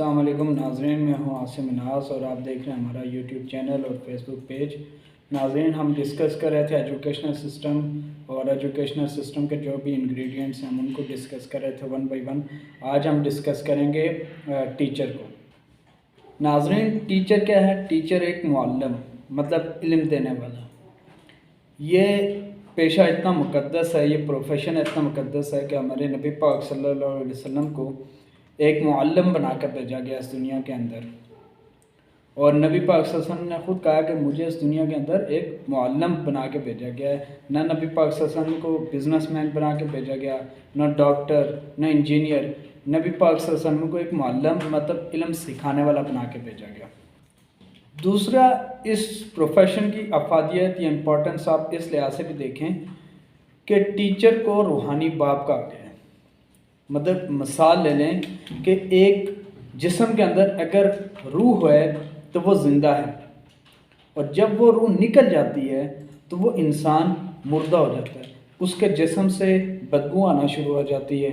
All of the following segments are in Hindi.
अस्सलाम वालेकुम नाज़रीन, मैं हूं आसिम मिनास और आप देख रहे हैं हमारा यूट्यूब चैनल और फेसबुक पेज। नाज़रीन, हम डिस्कस कर रहे थे एजुकेशनल सिस्टम और एजुकेशनल सिस्टम के जो भी इंग्रेडिएंट्स हैं हम उनको डिस्कस कर रहे थे वन बाय वन। आज हम डिस्कस करेंगे टीचर को। नाज़रीन, टीचर क्या है? टीचर एक मुअल्लिम मतलब इल्म देने वाला। ये पेशा इतना मुक़द्दस है, ये प्रोफेशन इतना मुक़द्दस है कि हमारे नबी पाक सल्लल्लाहु अलैहि वसल्लम को एक मुअल्लिम बना कर भेजा गया इस दुनिया के अंदर। और नबी पाक सल्लल्लाहु अलैहि वसल्लम ने खुद कहा कि मुझे इस दुनिया के अंदर एक मुअल्लिम बना के भेजा गया है। ना नबी पाक सल्लल्लाहु अलैहि वसल्लम को बिजनेसमैन बना के भेजा गया, ना डॉक्टर, ना इंजीनियर। नबी पाक सल्लल्लाहु अलैहि वसल्लम को एक मुअल्लिम मतलब इल्म सिखाने वाला बना के भेजा गया। दूसरा, इस प्रोफेशन की अफादियत या इम्पोर्टेंस आप इस लिहाज से भी देखें कि टीचर को रूहानी बाप कहा गया है। मतलब मिसाल ले लें कि एक जिस्म के अंदर अगर रूह है तो वो ज़िंदा है, और जब वो रूह निकल जाती है तो वो इंसान मुर्दा हो जाता है। उसके जिस्म से बदबू आना शुरू हो जाती है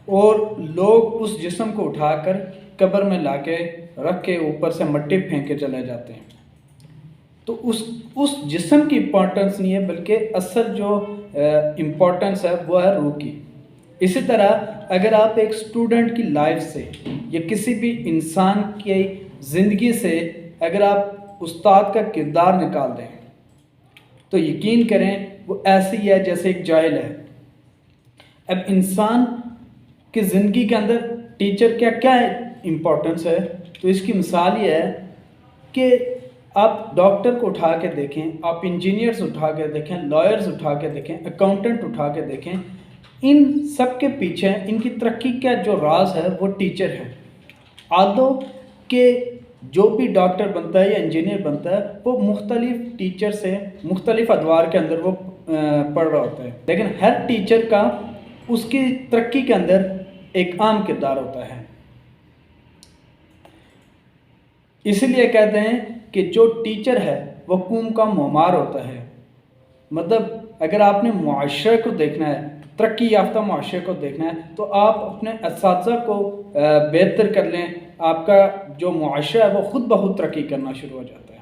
और लोग उस जिस्म को उठाकर कब्र में लाके रख के ऊपर से मिट्टी फेंक के चले जाते हैं। तो उस जिस्म की इम्पोर्टेंस नहीं है, बल्कि असल जो इम्पोर्टेंस है वो है रूह की। इसी तरह अगर आप एक स्टूडेंट की लाइफ से या किसी भी इंसान की ज़िंदगी से अगर आप उस्ताद का किरदार निकाल दें तो यकीन करें वो ऐसी है जैसे एक जाहिल है। अब इंसान की ज़िंदगी के अंदर टीचर क्या क्या इम्पोर्टेंस है, तो इसकी मिसाल ये है कि आप डॉक्टर को उठा के देखें, आप इंजीनियर्स उठा के देखें, लॉयर्स उठा के देखें, अकाउंटेंट उठा के देखें, इन सब के पीछे इनकी तरक्की का जो राज है वो टीचर है। आदो के जो भी डॉक्टर बनता है या इंजीनियर बनता है वो मुख्तलिफ टीचर से मुख्तलिफ अदवार के अंदर वो पढ़ रहा होता है, लेकिन हर टीचर का उसकी तरक्की के अंदर एक आम किरदार होता है। इसीलिए कहते हैं कि जो टीचर है वो कौम का मोमार होता है। मतलब अगर आपने मुआशरे को देखना है, तरक्की याफ्ता मुआशरे को देखना है, तो आप अपने असातिज़ा को बेहतर कर लें, आपका जो मुआशरा है वो खुद ब खुद तरक्की करना शुरू हो जाता है।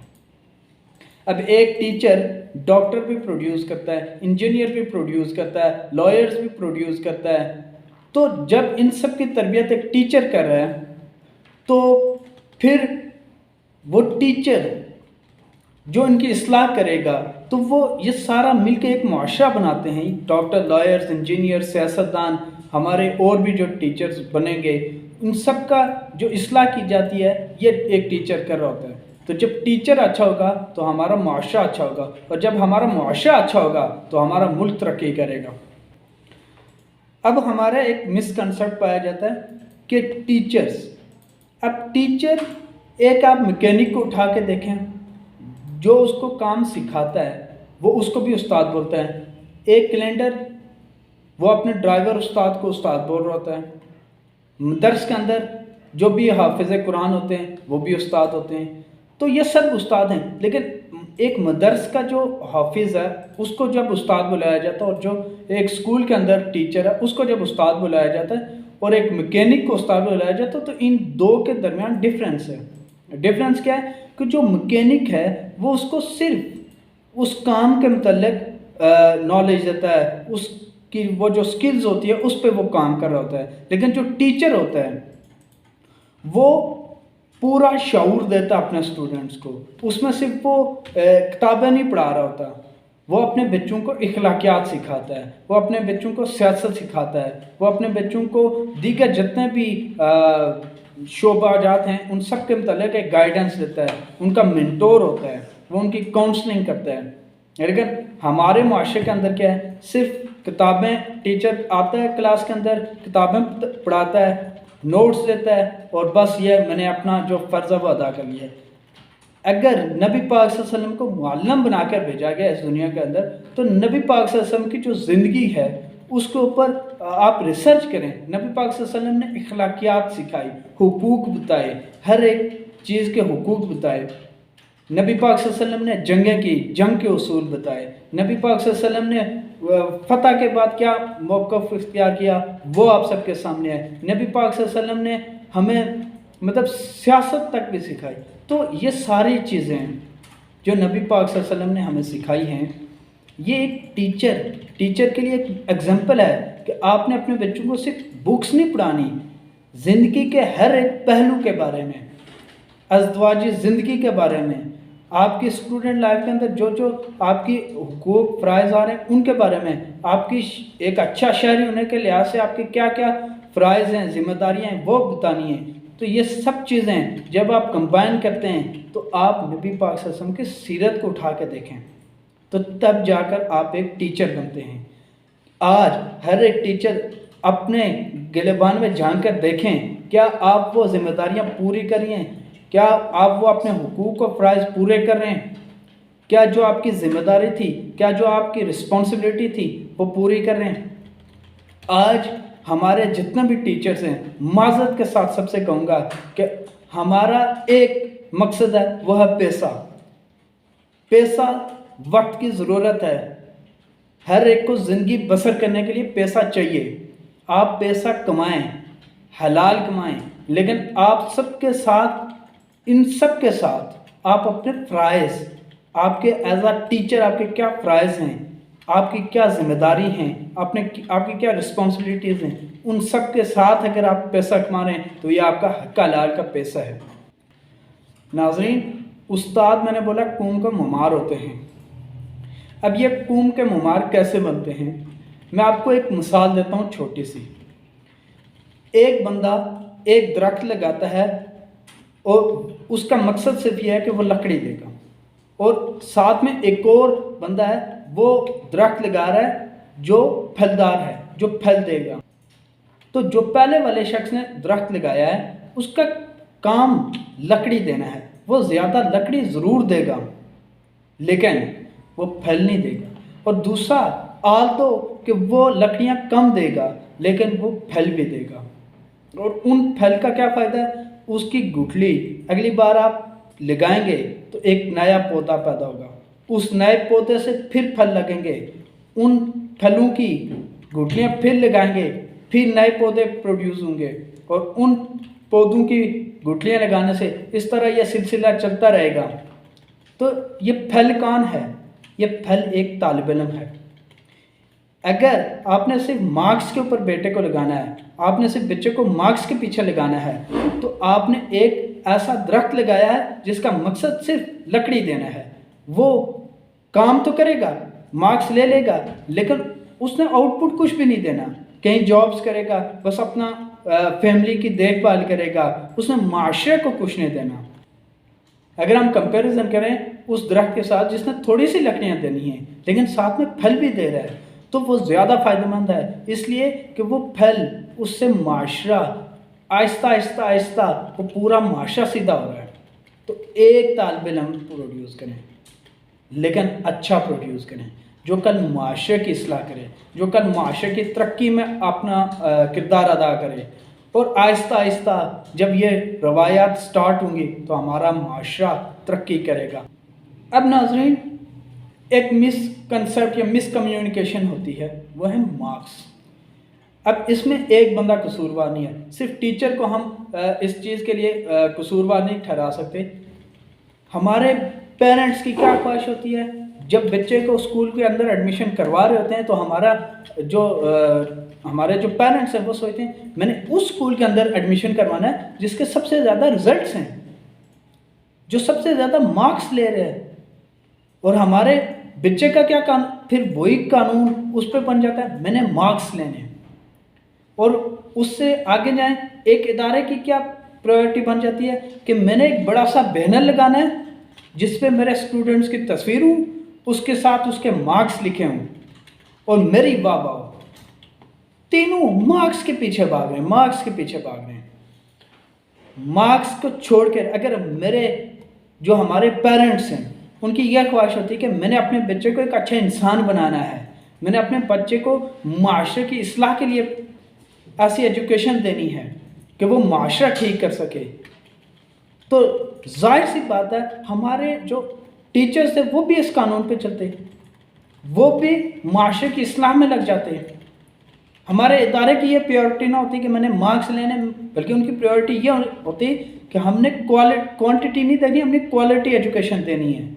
अब एक टीचर डॉक्टर भी प्रोड्यूस करता है, इंजीनियर भी प्रोड्यूस करता है, लॉयर्स भी प्रोड्यूस करता है। तो जब इन सब की तरबियत एक टीचर कर रहा है तो फिर वो टीचर जो इनकी इस्लाह करेगा तो वो ये सारा मिलके एक मुआशरा बनाते हैं। डॉक्टर, लॉयर्स, इंजीनियर, सियासतदान, हमारे और भी जो टीचर्स बनेंगे, इन सब का जो इस्लाह की जाती है ये एक टीचर कर रहा होता है। तो जब टीचर अच्छा होगा तो हमारा मुआशरा अच्छा होगा, और जब हमारा मुआशरा अच्छा होगा तो हमारा मुल्क तरक्की करेगा। अब हमारा एक मिसकंसेप्ट पाया जाता है कि टीचर्स, अब टीचर एक आप मैकेनिक को उठा के देखें, जो उसको काम सिखाता है वो उसको भी उस्ताद बोलता है। एक कैलेंडर वो अपने ड्राइवर उस्ताद को उस्ताद बोल रहा होता है। दर्स के अंदर जो भी हाफिज़ कुरान होते हैं वो भी उस्ताद होते हैं। तो ये सब उस्ताद हैं, लेकिन एक मदरस का जो हाफिज़ है उसको जब उस्ताद बुलाया जाता है, और जो एक स्कूल के अंदर टीचर है उसको जब उस्ताद बुलाया जाता है, और एक मैकेनिक को उस्ताद बुलाया जाता है, तो इन दो के दरमियान डिफरेंस है। डिफरेंस क्या है कि जो मैकेनिक है वो उसको सिर्फ उस काम के मतलब नॉलेज देता है, उसकी वो जो स्किल्स होती है उस पर वो काम कर रहा होता है। लेकिन जो टीचर होता है वो पूरा शऊर देता है अपने स्टूडेंट्स को। उसमें सिर्फ वो किताबें नहीं पढ़ा रहा होता, वो अपने बच्चों को इखलाकियात सिखाता है, वो अपने बच्चों को सियासत सिखाता है, वो अपने बच्चों को दीगर जितने भी शोबाजात हैं उन सब के मतलब एक गाइडेंस देता है, उनका मेंटोर होता है, वो उनकी काउंसलिंग करता है। लेकिन हमारे मुआशरे के अंदर क्या है, सिर्फ किताबें, टीचर आता है क्लास के अंदर, किताबें पढ़ाता है, नोट्स देता है, और बस ये मैंने अपना जो फ़र्ज़ है वो अदा कर लिया है। अगर नबी पाक सल्लल्लाहु अलैहि वसल्लम को मुअल्लिम बनाकर भेजा गया इस दुनिया के अंदर, तो नबी पाक सल्लल्लाहु अलैहि वसल्लम की जो ज़िंदगी है उसके ऊपर आप रिसर्च करें। नबी पाक सल्लल्लाहु अलैहि वसल्लम ने इखलाकियात सिखाई, हुकूक बताए, हर एक चीज़ के हुकूक बताए। नबी पाक सल्लल्लाहु अलैहि वसल्लम ने जंग के उसूल बताए। नबी पाक सल्लल्लाहु अलैहि वसल्लम ने फ़तह के बाद क्या मौक़िफ़ इख्तियार किया वो आप सबके सामने है। नबी पाक सल्लल्लाहु अलैहि वसल्लम ने हमें मतलब सियासत तक भी सिखाई। तो ये सारी चीज़ें जो नबी पाक सल्लल्लाहु अलैहि वसल्लम ने हमें सिखाई हैं, ये एक टीचर के लिए एक एग्जाम्पल है कि आपने अपने बच्चों को सिर्फ बुक्स नहीं पढ़ानी, ज़िंदगी के हर एक पहलू के बारे में, अज़दवाजी ज़िंदगी के बारे में, आपकी स्टूडेंट लाइफ के अंदर जो जो आपकी हुकूक फ़राइज़ आ रहे हैं उनके बारे में, आपकी एक अच्छा शहरी होने के लिहाज से आपके क्या क्या फ़राइज़ हैं, जिम्मेदारियाँ हैं, वो बतानी है। तो ये सब चीज़ें जब आप कंबाइन करते हैं तो आप नबी पाक सल्लल्लाहु अलैहि वसल्लम की सीरत को उठा के देखें, तो तब जाकर आप एक टीचर बनते हैं। आज हर एक टीचर अपने गिलेबान में झांक कर देखें, क्या आप वो जिम्मेदारियां पूरी कर रही हैं, क्या आप वो अपने हुकूक और फ़राइज़ पूरे कर रहे हैं, क्या जो आपकी ज़िम्मेदारी थी, क्या जो आपकी रिस्पॉन्सिबिलिटी थी वो पूरी कर रहे हैं। आज हमारे जितने भी टीचर्स हैं, माज़रत के साथ सबसे कहूँगा कि हमारा एक मकसद है, वह है पैसा। वक्त की ज़रूरत है, हर एक को ज़िंदगी बसर करने के लिए पैसा चाहिए। आप पैसा कमाएं, हलाल कमाएं, लेकिन आप सबके साथ, इन सब के साथ आप अपने फ़राइज़, आपके एज अ टीचर आपके क्या फ़राइज़ हैं, आपकी क्या ज़िम्मेदारी हैं, आपकी क्या रिस्पॉन्सिबिलिटीज़ हैं, उन सब के साथ अगर आप पैसा कमा रहे हैं तो ये आपका हक़ हलाल का पैसा है। नाज़रीन, उस्ताद मैंने बोला कौम का मुमार होते हैं। अब ये कौम के मुमार कैसे बनते हैं, मैं आपको एक मिसाल देता हूँ छोटी सी। एक बंदा एक दरख्त लगाता है और उसका मकसद सिर्फ यह है कि वो लकड़ी देगा, और साथ में एक और बंदा है वो दरख्त लगा रहा है जो फलदार है, जो फल देगा। तो जो पहले वाले शख्स ने दरख्त लगाया है उसका काम लकड़ी देना है, वो ज़्यादा लकड़ी ज़रूर देगा लेकिन वो फल नहीं देगा। और दूसरा आल तो कि वो लकड़ियाँ कम देगा लेकिन वो फल भी देगा, और उन फल का क्या फ़ायदा है, उसकी गुठली अगली बार आप लगाएंगे तो एक नया पौधा पैदा होगा, उस नए पौधे से फिर फल लगेंगे, उन फलों की गुठलियाँ फिर लगाएंगे, फिर नए पौधे प्रोड्यूस होंगे, और उन पौधों की गुठलियाँ लगाने से इस तरह यह सिलसिला चलता रहेगा। तो ये फल कौन है, ये फल एक तालिब इल्म है। अगर आपने सिर्फ मार्क्स के ऊपर बेटे को लगाना है, आपने सिर्फ बच्चे को मार्क्स के पीछे लगाना है, तो आपने एक ऐसा दरख्त लगाया है जिसका मकसद सिर्फ लकड़ी देना है। वो काम तो करेगा, मार्क्स ले लेगा, लेकिन उसने आउटपुट कुछ भी नहीं देना, कहीं जॉब्स करेगा, बस अपना फैमिली की देखभाल करेगा, उसने माशरे को कुछ नहीं देना। अगर हम कंपैरिजन करें उस दरख्त के साथ जिसने थोड़ी सी लकड़ियाँ देनी हैं लेकिन साथ में फल भी दे रहा है, तो वो ज़्यादा फ़ायदेमंद है, इसलिए कि वो फल, उससे माशरा आहिस्ता आहिस्ता आहिस्ता वो पूरा माशरा सीधा हो रहा है। तो एक तालिब इल्म प्रोड्यूस करें, लेकिन अच्छा प्रोड्यूस करें, जो कल माशरे की इस्लाह करे, जो कल माशरे की तरक्की में अपना किरदार अदा करे। और आहिस्ता आहिस्ता जब ये रवायात स्टार्ट होंगी तो हमारा माशरा तरक्की करेगा। अब नाज़रीन, एक मिसकंसेप्ट या मिसकम्युनिकेशन होती है, वह है मार्क्स। अब इसमें एक बंदा कसूरवार नहीं है, सिर्फ टीचर को हम इस चीज़ के लिए कसूरवार नहीं ठहरा सकते। हमारे पेरेंट्स की क्या ख्वाहिश होती है, जब बच्चे को स्कूल के अंदर एडमिशन करवा रहे होते हैं तो हमारे जो पेरेंट्स हैं वो सोचते हैं मैंने उस स्कूल के अंदर एडमिशन करवाना है जिसके सबसे ज़्यादा रिजल्ट्स हैं, जो सबसे ज़्यादा मार्क्स ले रहे हैं। और हमारे बच्चे का क्या कानून, फिर वही कानून उस पर बन जाता है, मैंने मार्क्स लेने हैं। और उससे आगे जाएं, एक इदारे की क्या प्रायोरिटी बन जाती है कि मैंने एक बड़ा सा बैनर लगाना है जिस पे मेरे स्टूडेंट्स की तस्वीर हो, उसके साथ उसके मार्क्स लिखे हों और मेरी वाह वाह। तीनों मार्क्स के पीछे भाग रहे हैं, मार्क्स के पीछे भाग रहे हैं। मार्क्स को छोड़कर अगर जो हमारे पेरेंट्स हैं उनकी यह ख्वाहिश होती है कि मैंने अपने बच्चे को एक अच्छा इंसान बनाना है, मैंने अपने बच्चे को माशरे की इस्लाह के लिए ऐसी एजुकेशन देनी है कि वो माशरा ठीक कर सके, तो जाहिर सी बात है हमारे जो टीचर्स थे वो भी इस कानून पे चलते, वो भी माशरे की इस्लाह में लग जाते हैं। हमारे इदारे की ये प्रायोरिटी ना होती कि मैंने मार्क्स लेने, बल्कि उनकी प्रायोरिटी ये होती कि हमने क्वांटिटी नहीं देनी, हमने क्वालिटी एजुकेशन देनी है।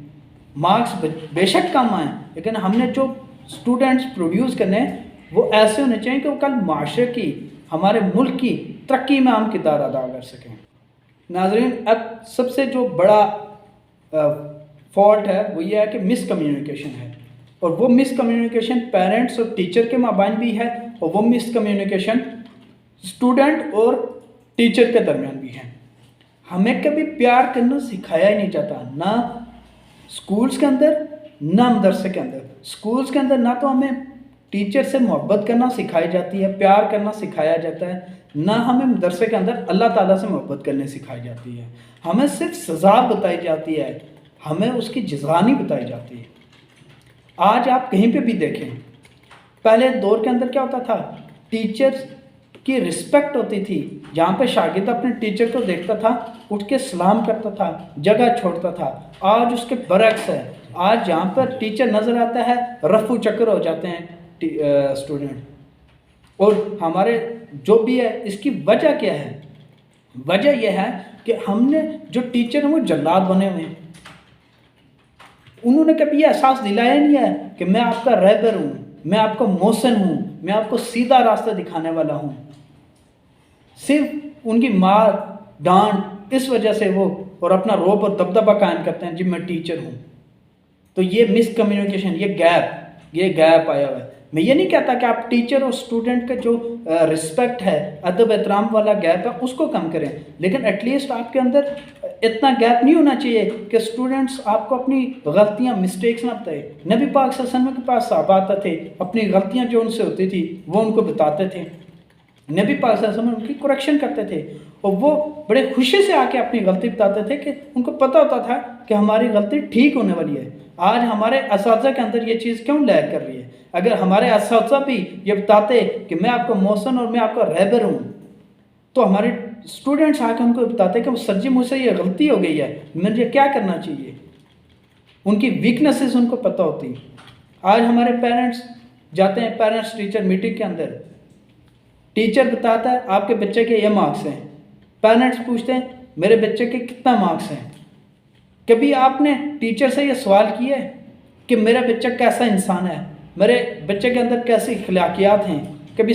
मार्क्स बेशक कम आए, लेकिन हमने जो स्टूडेंट्स प्रोड्यूस करने हैं वो ऐसे होने चाहिए कि वो कल माशरे की, हमारे मुल्क की तरक्की में अहम किरदार अदा कर सकें। नाज़रीन, अब सबसे जो बड़ा फॉल्ट है वो ये है कि मिसकम्युनिकेशन है, और वो मिसकम्युनिकेशन पेरेंट्स और टीचर के माबैन भी है, और वो मिसकम्युनिकेशन स्टूडेंट और टीचर के दरमियान भी है। हमें कभी प्यार करना सिखाया ही नहीं जाता, ना स्कूल्स के अंदर ना मदरसे के अंदर। स्कूल्स के अंदर ना तो हमें टीचर से मोहब्बत करना सिखाई जाती है, प्यार करना सिखाया जाता है, ना हमें मदरसे के अंदर अल्लाह ताला से मोहब्बत करने सिखाई जाती है। हमें सिर्फ सज़ा बताई जाती है, हमें उसकी जज़ा नहीं बताई जाती है। आज आप कहीं पे भी देखें, पहले दौर के अंदर क्या होता था, टीचर्स की रिस्पेक्ट होती थी। जहाँ पे शागिर्द अपने टीचर को देखता था, उठ के सलाम करता था, जगह छोड़ता था। आज उसके बरक्स है, आज जहाँ पर टीचर नज़र आता है रफू चक्कर हो जाते हैं स्टूडेंट। और हमारे जो भी है, इसकी वजह क्या है? वजह यह है कि हमने जो टीचर हैं वो जल्लाद बने हुए हैं। उन्होंने कभी ये एहसास दिलाया नहीं है कि मैं आपका रहबर हूँ, मैं आपका मोहसिन हूँ, मैं आपको सीधा रास्ता दिखाने वाला हूँ। सिर्फ उनकी मार डांट इस वजह से वो और अपना रोब और दबदबा कायम करते हैं, जी मैं टीचर हूँ। तो ये मिसकम्युनिकेशन, ये गैप आया हुआ है। मैं ये नहीं कहता कि आप टीचर और स्टूडेंट का जो रिस्पेक्ट है, अदब एहतराम वाला गैप है, उसको कम करें, लेकिन एटलीस्ट आपके अंदर इतना गैप नहीं होना चाहिए कि स्टूडेंट्स आपको अपनी गलतियां, मिस्टेक्स ना बताए। नबी पाक सल्लल्लाहु अलैहि वसल्लम के पास सहाबा आते थे, अपनी गलतियां जो उनसे होती थी वो उनको बताते थे, नबी पाक सल्लल्लाहु अलैहि वसल्लम उनकी करेक्शन करते थे, और वो बड़े खुशी से आके अपनी गलती बताते थे कि उनको पता होता था कि हमारी गलती ठीक होने वाली है। आज हमारे असातिज़ा के अंदर ये चीज़ क्यों लैग कर रही है? अगर हमारे असातिज़ा भी ये बताते कि मैं आपका मोहसिन और मैं आपका रहबर हूँ, तो हमारे स्टूडेंट्स आके उनको बताते कि सर जी मुझसे ये गलती हो गई है, मुझे क्या करना चाहिए। उनकी वीकनेसेस उनको पता होती। आज हमारे पेरेंट्स जाते हैं पेरेंट्स टीचर मीटिंग के अंदर, टीचर बताता है आपके बच्चे के ये मार्क्स हैं, पेरेंट्स पूछते हैं मेरे बच्चे के कितना मार्क्स हैं। कभी आपने टीचर से ये सवाल किया है कि मेरा बच्चा कैसा इंसान है, मेरे बच्चे के अंदर कैसी अखलाकियात हैं? कभी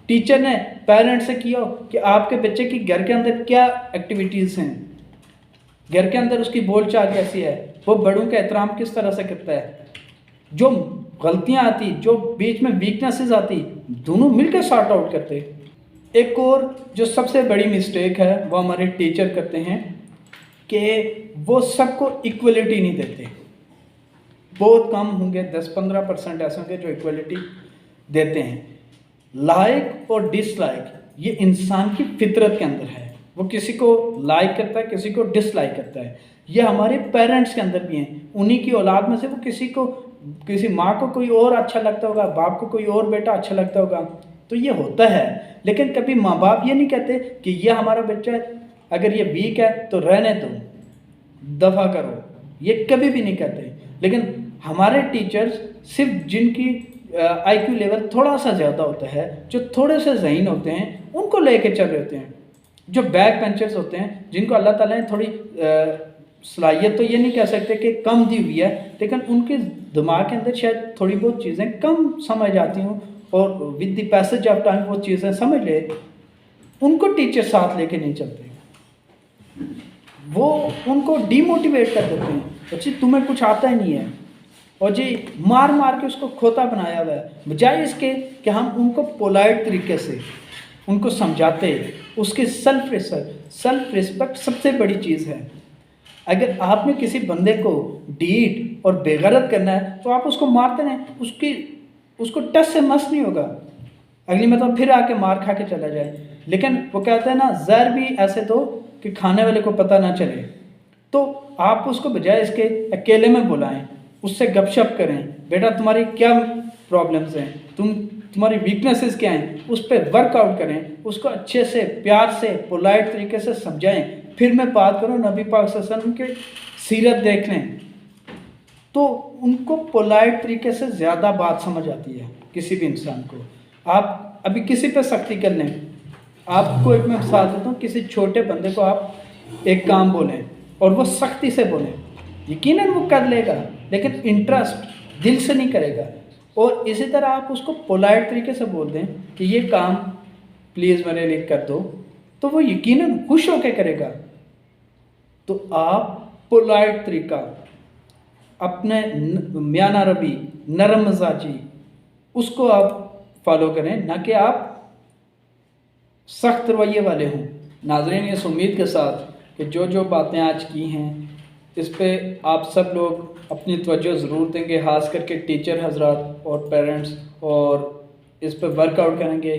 टीचर ने पेरेंट्स से किया हो कि आपके बच्चे की घर के अंदर क्या एक्टिविटीज़ हैं, घर के अंदर उसकी बोलचाल कैसी है, वो बड़ों का एहतराम किस तरह से करता है? जो गलतियां आती, जो बीच में वीकनेसेस आती, दोनों मिलकर सॉर्ट आउट करते। एक और जो सबसे बड़ी मिस्टेक है वो हमारे टीचर करते हैं कि वो सबको इक्वलिटी नहीं देते। बहुत कम होंगे, 10-15% ऐसे होंगे जो इक्वलिटी देते हैं। लाइक और डिसलाइक ये इंसान की फितरत के अंदर है, वो किसी को लाइक करता है, किसी को डिसलाइक करता है। ये हमारे पेरेंट्स के अंदर भी हैं, उन्हीं की औलाद में से वो किसी माँ को कोई और अच्छा लगता होगा, बाप को कोई और बेटा अच्छा लगता होगा, तो ये होता है। लेकिन कभी माँ बाप ये नहीं कहते कि ये हमारा बच्चा अगर ये वीक है तो रहने दो, दफ़ा करो, ये कभी भी नहीं कहते। लेकिन हमारे टीचर्स सिर्फ जिनकी IQ लेवल थोड़ा सा ज़्यादा होता है, जो थोड़े से ज़हीन होते हैं, उनको लेके चल रहे होते हैं। जो बैक बेंचर्स होते हैं, जिनको अल्लाह ताला ने थोड़ी सलाहियत तो ये नहीं कह सकते कि कम दी हुई है, लेकिन उनके दिमाग के अंदर शायद थोड़ी बहुत चीज़ें कम समझ आती हूँ, और with the passage of time वो चीज़ें समझ ले, उनको टीचर साथ लेके नहीं चलते, वो उनको डीमोटिवेट कर देते हैं, बच्चे तुम्हें कुछ आता ही नहीं है, और जी मार मार के उसको खोता बनाया हुआ है। बजाय इसके कि हम उनको पोलाइट तरीके से उनको समझाते, उसके सेल्फ रिस्पेक्ट सबसे बड़ी चीज़ है। अगर आपने किसी बंदे को डीट और बेगैरत करना है तो आप उसको मारते रहें, उसको टच से मस नहीं होगा, अगली मतलब फिर आके मार खा के चला जाए। लेकिन वो कहते हैं ना, जहर भी ऐसे दो कि खाने वाले को पता ना चले। तो आप उसको बजाय इसके अकेले में बुलाएं, उससे गपशप करें, बेटा तुम्हारी क्या प्रॉब्लम्स हैं, तुम्हारी वीकनेसेस क्या हैं, उस पर वर्कआउट करें, उसको अच्छे से प्यार से पोलाइट तरीके से समझाएं। फिर मैं बात करूं नबी पाक सल्लल्लाहु अलैहि वसल्लम के सीरत देख लें, तो उनको पोलाइट तरीके से ज़्यादा बात समझ आती है किसी भी इंसान को। आप आप अभी किसी पे सख्ती कर लें, आपको एक मैं मिसाल देता हूँ, किसी छोटे बंदे को आप एक काम बोलें और वो सख्ती से बोलें, यकीनन वो कर लेगा, लेकिन इंटरेस्ट दिल से नहीं करेगा। और इसी तरह आप उसको पोलाइट तरीके से बोल दें कि ये काम प्लीज़ मेरे लिए कर दो, तो वो यकीनन खुश होकर करेगा। तो आप पोलाइट तरीका, अपने म्याना रबी, नरम मजाजी, उसको आप फॉलो करें, ना कि आप सख्त रवैये वाले हों। नाज़रीन, इस उम्मीद के साथ कि जो जो बातें आज की हैं इस पे आप सब लोग अपनी तवज्जो ज़रूर देंगे, ख़ास करके टीचर हजरात और पेरेंट्स, और इस पे वर्कआउट करेंगे।